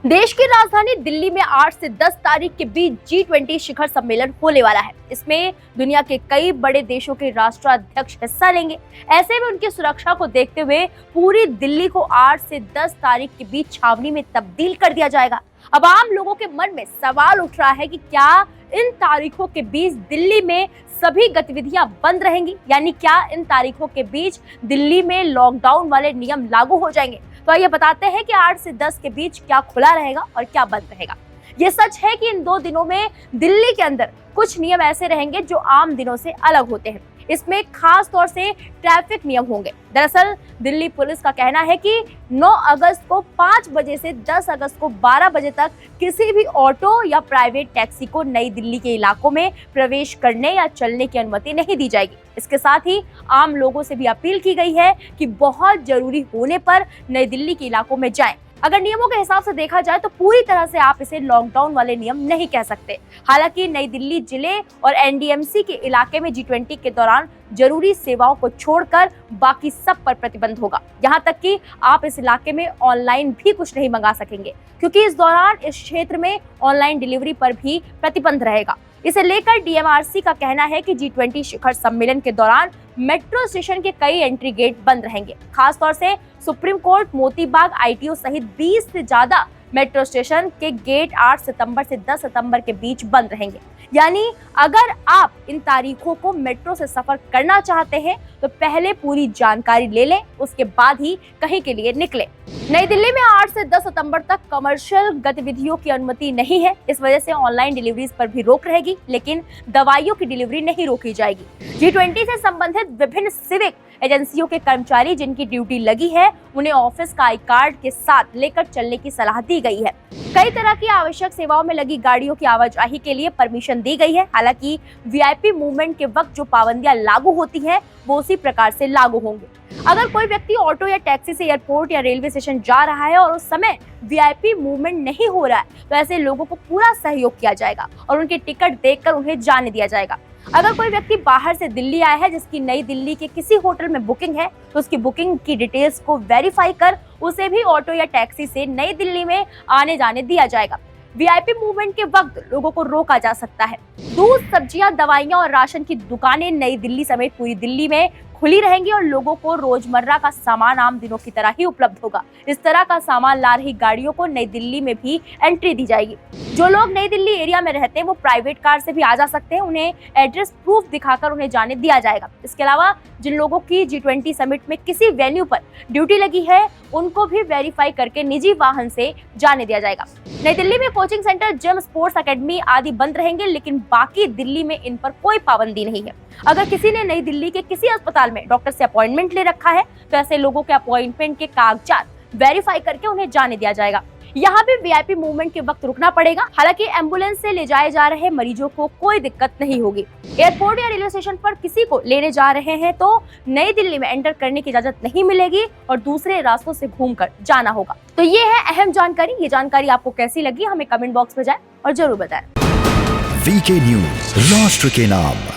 देश की राजधानी दिल्ली में 8 से 10 तारीख के बीच G20 शिखर सम्मेलन होने वाला है। इसमें दुनिया के कई बड़े देशों के राष्ट्राध्यक्ष हिस्सा लेंगे। ऐसे में उनकी सुरक्षा को देखते हुए पूरी दिल्ली को 8 से 10 तारीख के बीच छावनी में तब्दील कर दिया जाएगा। अब आम लोगों के मन में सवाल उठ रहा है कि क्या इन तारीखों के बीच दिल्ली में सभी गतिविधियां बंद रहेंगी, यानी क्या इन तारीखों के बीच दिल्ली में लॉकडाउन वाले नियम लागू हो जाएंगे। तो आइए बताते हैं कि 8 से 10 के बीच क्या खुला रहेगा और क्या बंद रहेगा। ये सच है कि इन 2 दिनों में दिल्ली के अंदर कुछ नियम ऐसे रहेंगे जो आम दिनों से अलग होते हैं। इसमें खास तौर से ट्रैफिक नियम होंगे। दरअसल दिल्ली पुलिस का कहना है कि 9 अगस्त को 5 बजे से 10 अगस्त को 12 बजे तक किसी भी ऑटो या प्राइवेट टैक्सी को नई दिल्ली के इलाकों में प्रवेश करने या चलने की अनुमति नहीं दी जाएगी। इसके साथ ही आम लोगों से भी अपील की गई है कि बहुत जरूरी होने पर नई दिल्ली के इलाकों में जाएं। अगर नियमों के हिसाब से देखा जाए तो पूरी तरह से आप इसे लॉकडाउन वाले नियम नहीं कह सकते। हालांकि नई दिल्ली जिले और एनडीएमसी के इलाके में G20 के दौरान जरूरी सेवाओं को छोड़कर बाकी सब पर प्रतिबंध होगा। यहाँ तक कि आप इस इलाके में ऑनलाइन भी कुछ नहीं मंगा सकेंगे, क्योंकि इस दौरान इस क्षेत्र में ऑनलाइन डिलीवरी पर भी प्रतिबंध रहेगा। इसे लेकर डीएमआरसी का कहना है कि G20 शिखर सम्मेलन के दौरान मेट्रो स्टेशन के कई एंट्री गेट बंद रहेंगे। खासतौर से supreme court, Moti Bagh, ITO सहित 20 से ज्यादा मेट्रो स्टेशन के गेट 8 सितंबर से 10 सितंबर के बीच बंद रहेंगे। यानी अगर आप इन तारीखों को मेट्रो से सफर करना चाहते हैं तो पहले पूरी जानकारी ले लें, उसके बाद ही कहीं के लिए निकलें। नई दिल्ली में 8 से 10 सितंबर तक कमर्शियल गतिविधियों की अनुमति नहीं है। इस वजह से ऑनलाइन डिलीवरीज पर भी रोक रहेगी, लेकिन दवाइयों की डिलीवरी नहीं रोकी जाएगी। G20 से संबंधित विभिन्न सिविक एजेंसियों के कर्मचारी जिनकी ड्यूटी लगी है, उन्हें ऑफिस का आई कार्ड के साथ लेकर चलने की सलाह दी गई है। कई तरह की आवश्यक सेवाओं में लगी गाड़ियों की आवाजाही के लिए परमिशन दी गई है। हालांकि वीआईपी मूवमेंट के वक्त जो पाबंदियां लागू होती हैं, वो उसी प्रकार से लागू होंगे। अगर कोई व्यक्ति ऑटो या टैक्सी से एयरपोर्ट या रेलवे स्टेशन जा रहा है और उस समय वीआईपी मूवमेंट नहीं हो रहा है, तो ऐसे लोगों को पूरा सहयोग किया जाएगा और उनकी टिकट देखकर उन्हें जाने दिया जाएगा। अगर कोई व्यक्ति बाहर से दिल्ली आया है जिसकी नई दिल्ली के किसी होटल में बुकिंग है, तो उसकी बुकिंग की डिटेल्स को वेरीफाई कर उसे भी ऑटो या टैक्सी से नई दिल्ली में आने जाने दिया जाएगा। वीआईपी मूवमेंट के वक्त लोगों को रोका जा सकता है। दूध, सब्जियां, दवाइयां और राशन की दुकानें नई दिल्ली समेत पूरी दिल्ली में खुली रहेंगी और लोगों को रोजमर्रा का सामान आम दिनों की तरह ही उपलब्ध होगा। इस तरह का सामान ला रही गाड़ियों को नई दिल्ली में भी एंट्री दी जाएगी। जो लोग नई दिल्ली एरिया में रहते हैं वो प्राइवेट कार से भी आ जा सकते हैं। उन्हें एड्रेस प्रूफ दिखाकर उन्हें जाने दिया जाएगा। इसके अलावा जिन लोगों की G20 समिट में किसी वेन्यू पर ड्यूटी लगी है, उनको भी वेरीफाई करके निजी वाहन से जाने दिया जाएगा। नई दिल्ली में coaching centre, gym, sports academy आदि बंद रहेंगे, लेकिन बाकी दिल्ली में इन पर कोई पाबंदी नहीं है। अगर किसी ने नई दिल्ली के किसी अस्पताल में डॉक्टर से अपॉइंटमेंट ले रखा है, तो ऐसे लोगों के अपॉइंटमेंट के कागजात वेरीफाई करके उन्हें जाने दिया जाएगा। यहाँ भी वीआईपी मूवमेंट के वक्त रुकना पड़ेगा। हालांकि एम्बुलेंस से ले जाए जा रहे मरीजों को कोई दिक्कत नहीं होगी। एयरपोर्ट या रेलवे स्टेशन पर किसी को लेने जा रहे हैं तो नई दिल्ली में एंटर करने की इजाजत नहीं मिलेगी और दूसरे रास्तों से घूमकर जाना होगा। तो ये है अहम जानकारी। ये जानकारी आपको कैसी लगी, हमें कमेंट बॉक्स में जाए और जरूर बताएं। वीके न्यूज, राष्ट्र के नाम।